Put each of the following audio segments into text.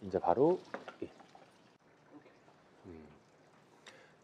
이제 바로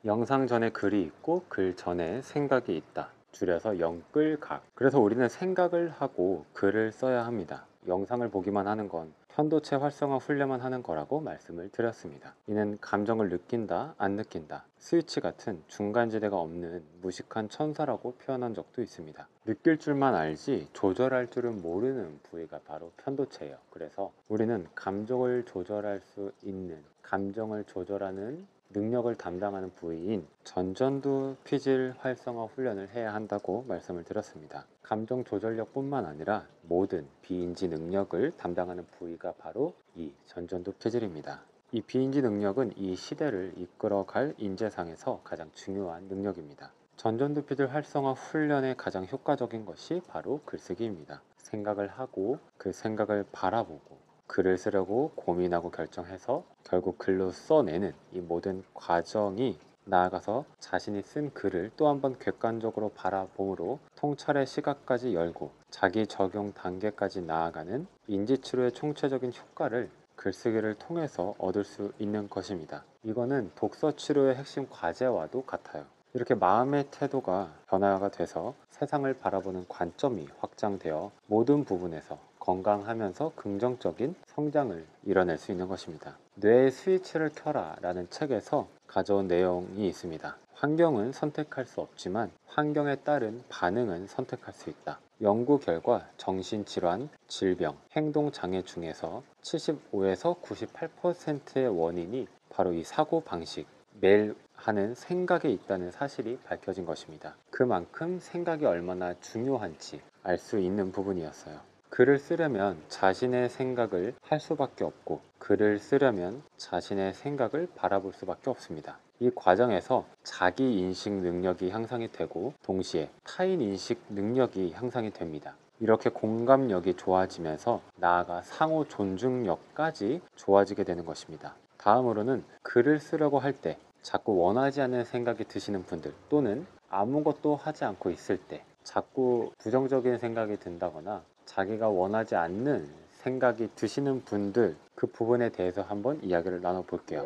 영상 전에 글이 있고 글 전에 생각이 있다. 줄여서 영글각. 그래서 우리는 생각을 하고 글을 써야 합니다. 영상을 보기만 하는 건 편도체 활성화 훈련만 하는 거라고 말씀을 드렸습니다. 이는 감정을 느낀다, 안 느낀다, 스위치 같은 중간지대가 없는 무식한 천사라고 표현한 적도 있습니다. 느낄 줄만 알지 조절할 줄은 모르는 부위가 바로 편도체예요. 그래서 우리는 감정을 조절할 수 있는, 감정을 조절하는 능력을 담당하는 부위인 전전두 피질 활성화 훈련을 해야 한다고 말씀을 드렸습니다. 감정 조절력 뿐만 아니라 모든 비인지 능력을 담당하는 부위가 바로 이 전전두 피질입니다. 이 비인지 능력은 이 시대를 이끌어갈 인재상에서 가장 중요한 능력입니다. 전전두 피질 활성화 훈련의 가장 효과적인 것이 바로 글쓰기입니다. 생각을 하고 그 생각을 바라보고 글을 쓰려고 고민하고 결정해서 결국 글로 써내는 이 모든 과정이 나아가서 자신이 쓴 글을 또 한 번 객관적으로 바라봄으로 통찰의 시각까지 열고 자기 적용 단계까지 나아가는 인지치료의 총체적인 효과를 글쓰기를 통해서 얻을 수 있는 것입니다. 이거는 독서치료의 핵심 과제와도 같아요. 이렇게 마음의 태도가 변화가 돼서 세상을 바라보는 관점이 확장되어 모든 부분에서 건강하면서 긍정적인 성장을 이뤄낼 수 있는 것입니다. 뇌의 스위치를 켜라 라는 책에서 가져온 내용이 있습니다. 환경은 선택할 수 없지만 환경에 따른 반응은 선택할 수 있다. 연구 결과 정신질환, 질병, 행동장애 중에서 75에서 98%의 원인이 바로 이 사고방식, 매일 하는 생각에 있다는 사실이 밝혀진 것입니다. 그만큼 생각이 얼마나 중요한지 알 수 있는 부분이었어요. 글을 쓰려면 자신의 생각을 할 수밖에 없고 글을 쓰려면 자신의 생각을 바라볼 수밖에 없습니다. 이 과정에서 자기 인식 능력이 향상이 되고 동시에 타인 인식 능력이 향상이 됩니다. 이렇게 공감력이 좋아지면서 나아가 상호 존중력까지 좋아지게 되는 것입니다. 다음으로는 글을 쓰려고 할 때 자꾸 원하지 않는 생각이 드시는 분들 또는 아무것도 하지 않고 있을 때 자꾸 부정적인 생각이 든다거나 자기가 원하지 않는 생각이 드시는 분들, 그 부분에 대해서 한번 이야기를 나눠볼게요.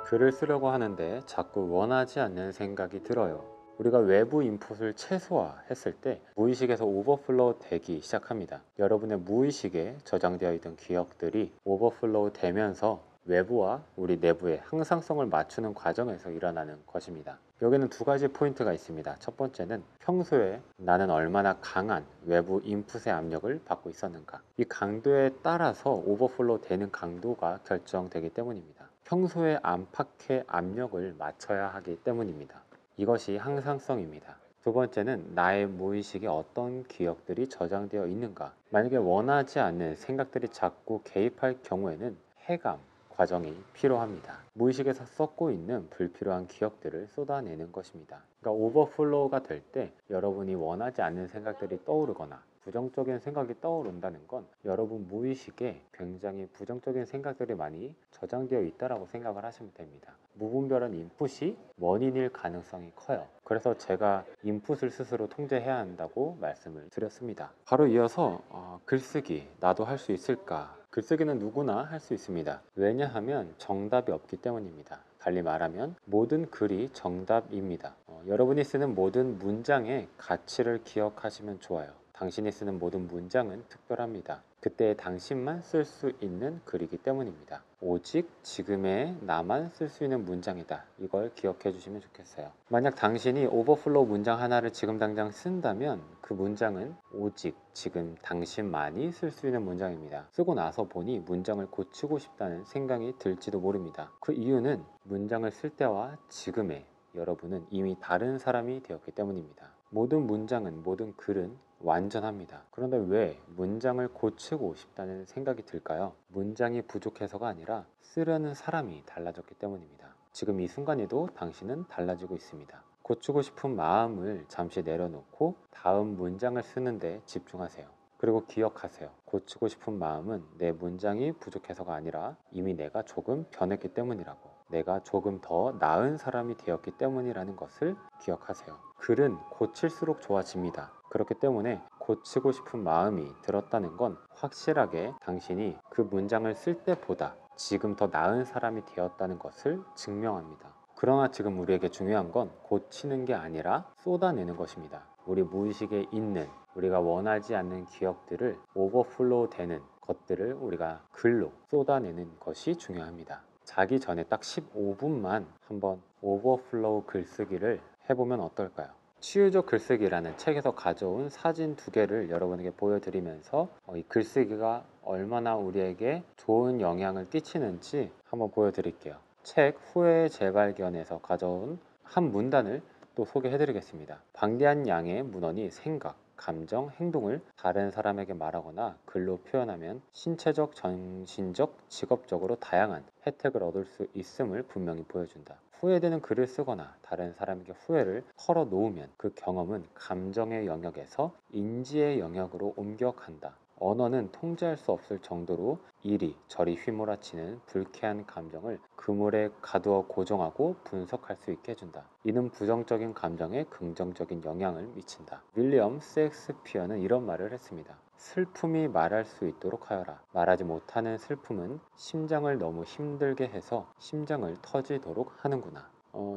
글을 쓰려고 하는데 자꾸 원하지 않는 생각이 들어요. 우리가 외부 인풋을 최소화했을 때 무의식에서 오버플로우 되기 시작합니다. 여러분의 무의식에 저장되어 있던 기억들이 오버플로우 되면서 외부와 우리 내부의 항상성을 맞추는 과정에서 일어나는 것입니다. 여기는 두 가지 포인트가 있습니다. 첫 번째는 평소에 나는 얼마나 강한 외부 인풋의 압력을 받고 있었는가. 이 강도에 따라서 오버플로우 되는 강도가 결정되기 때문입니다. 평소에 안팎의 압력을 맞춰야 하기 때문입니다. 이것이 항상성입니다. 두 번째는 나의 무의식에 어떤 기억들이 저장되어 있는가. 만약에 원하지 않는 생각들이 자꾸 개입할 경우에는 해감 과정이 필요합니다. 무의식에서 썩고 있는 불필요한 기억들을 쏟아내는 것입니다. 그러니까 오버플로우가 될 때 여러분이 원하지 않는 생각들이 떠오르거나 부정적인 생각이 떠오른다는 건 여러분 무의식에 굉장히 부정적인 생각들이 많이 저장되어 있다고 생각을 하시면 됩니다. 무분별한 인풋이 원인일 가능성이 커요. 그래서 제가 인풋을 스스로 통제해야 한다고 말씀을 드렸습니다. 바로 이어서 글쓰기 나도 할 수 있을까? 글쓰기는 누구나 할 수 있습니다. 왜냐하면 정답이 없기 때문입니다. 달리 말하면 모든 글이 정답입니다. 여러분이 쓰는 모든 문장의 가치를 기억하시면 좋아요. 당신이 쓰는 모든 문장은 특별합니다. 그때의 당신만 쓸 수 있는 글이기 때문입니다. 오직 지금의 나만 쓸 수 있는 문장이다. 이걸 기억해 주시면 좋겠어요. 만약 당신이 오버플로우 문장 하나를 지금 당장 쓴다면 그 문장은 오직 지금 당신만이 쓸 수 있는 문장입니다. 쓰고 나서 보니 문장을 고치고 싶다는 생각이 들지도 모릅니다. 그 이유는 문장을 쓸 때와 지금의 여러분은 이미 다른 사람이 되었기 때문입니다. 모든 문장은, 모든 글은 완전합니다. 그런데 왜 문장을 고치고 싶다는 생각이 들까요? 문장이 부족해서가 아니라 쓰려는 사람이 달라졌기 때문입니다. 지금 이 순간에도 당신은 달라지고 있습니다. 고치고 싶은 마음을 잠시 내려놓고 다음 문장을 쓰는데 집중하세요. 그리고 기억하세요. 고치고 싶은 마음은 내 문장이 부족해서가 아니라 이미 내가 조금 변했기 때문이라고. 내가 조금 더 나은 사람이 되었기 때문이라는 것을 기억하세요. 글은 고칠수록 좋아집니다. 그렇기 때문에 고치고 싶은 마음이 들었다는 건 확실하게 당신이 그 문장을 쓸 때보다 지금 더 나은 사람이 되었다는 것을 증명합니다. 그러나 지금 우리에게 중요한 건 고치는 게 아니라 쏟아내는 것입니다. 우리 무의식에 있는 우리가 원하지 않는 기억들을 오버플로우 되는 것들을 우리가 글로 쏟아내는 것이 중요합니다. 자기 전에 딱 15분만 한번 오버플로우 글쓰기를 해보면 어떨까요? 치유적 글쓰기라는 책에서 가져온 사진 2개를 여러분에게 보여드리면서 이 글쓰기가 얼마나 우리에게 좋은 영향을 끼치는지 한번 보여드릴게요. 책 후회의 재발견에서 가져온 한 문단을 또 소개해드리겠습니다. 방대한 양의 문헌이 생각, 감정, 행동을 다른 사람에게 말하거나 글로 표현하면 신체적, 정신적, 직업적으로 다양한 혜택을 얻을 수 있음을 분명히 보여준다. 후회되는 글을 쓰거나 다른 사람에게 후회를 털어놓으면 그 경험은 감정의 영역에서 인지의 영역으로 옮겨간다. 언어는 통제할 수 없을 정도로 이리저리 휘몰아치는 불쾌한 감정을 그물에 가두어 고정하고 분석할 수 있게 해준다. 이는 부정적인 감정에 긍정적인 영향을 미친다. 윌리엄 셰익스피어는 이런 말을 했습니다. 슬픔이 말할 수 있도록 하여라. 말하지 못하는 슬픔은 심장을 너무 힘들게 해서 심장을 터지도록 하는구나.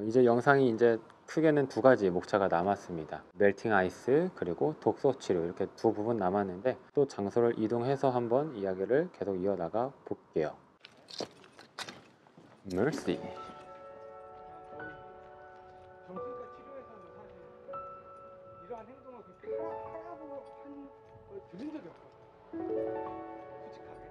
이제 영상이 이제 크게는 2가지 목차가 남았습니다. 멜팅 아이스 그리고 독소 치료 이렇게 2부분 남았는데 또 장소를 이동해서 한번 이야기를 계속 이어나가 볼게요. Mercy. 정신과 치료에서는 사실 이러한 행동을 그렇게 하라고 한 걸 들은 적이 없거든요. 솔직하게.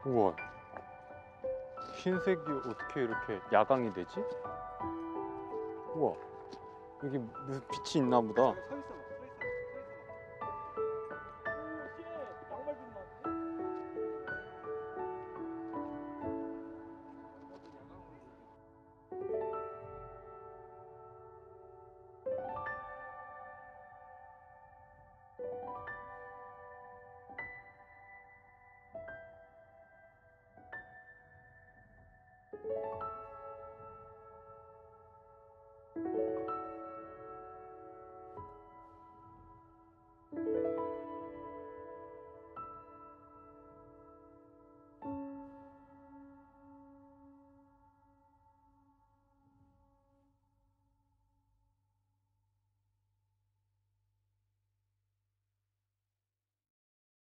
우와, 흰색이 어떻게 이렇게 야광이 되지? 우와, 여기 무슨 빛이 있나 보다. 서 있어 봐.